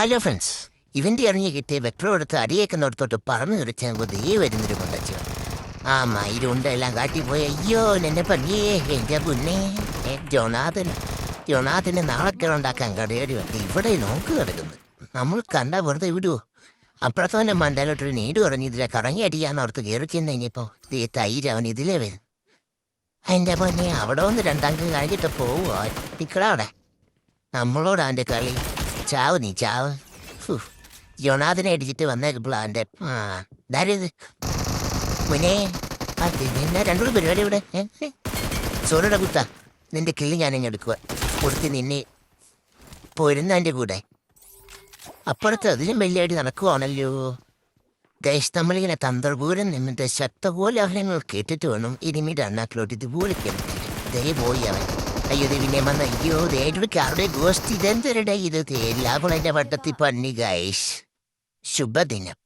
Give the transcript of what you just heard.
Hello friends, event ഇറങ്ങി കിട്ടിയ vector എടുത്ത് അടിയേക്കുന്നിടത്തോട്ട് പറന്നു കിടച്ചെങ്കിൽ ദേ വരുന്നൊരു കൊണ്ടച്ചു. ആ മയിലുണ്ടെല്ലാം കാട്ടിപ്പോയി. അയ്യോ എന്നെ പണിയേ, എന്റെ പുണ്ണേ. ജോനാഥന് നാളെ ഉണ്ടാക്കാൻ കടയേടി വണ്ടി ഇവിടെ നോക്ക് കിടക്കുന്നു. നമ്മൾ കണ്ട വെറുതെ വിടുവോ? അപ്പുറത്തോന്റെ മണ്ടയിലോട്ടൊരു നീട് കുറഞ്ഞ് ഇതിലെ കറങ്ങി അടിയാന്നോർത്ത് കയറിക്കുന്ന ഇനിയിപ്പോ തൈര് അവൻ ഇതിലേ വരും. എന്റെ പൊന്നെ, അവിടെ ഒന്ന് രണ്ടാം കഴിഞ്ഞിട്ട് പോവുക നിക്കളവിടെ. നമ്മളോട് അവന്റെ കളി. ചാവ് നീ ചാവ്. ജോനാഥിനെ അടിച്ചിട്ട് വന്നേക്കുമ്പോൾ അവൻ്റെ ഇതാരത് മുനേ നിന്നെ രണ്ടു പരിപാടി ഇവിടെ. സോറിയുടെ കുത്ത നിന്റെ കിള്ളി ഞാനിങ്ങ് എടുക്കുക കൊടുത്ത് നിന്നെ പോരുന്ന എൻ്റെ കൂടെ. അപ്പുറത്ത് അതിലും വലിയായിട്ട് നടക്കുവാണല്ലോ. ഗൈസ്, നമ്മളിങ്ങനെ തന്ത്രപൂരം നിന്നിട്ട് ശക്തപോലാഹനങ്ങൾ കേട്ടിട്ട് വേണം ഇനിമീട് അണ്ണാക്കിലോട്ട് ഇതുപോലെ കേട്ടിട്ട് ദേ പോയി അവൻ. അയ്യോ പിന്നെ വന്ന അയ്യോ ദേടുക്കാരുടെ ഗോസ്റ്റ് ഇതെന്തരുടെ ഇത് തേലാകുളന്റെ വട്ടത്തിൽ പന്നി ഗൈസ്. ശുഭദിനം.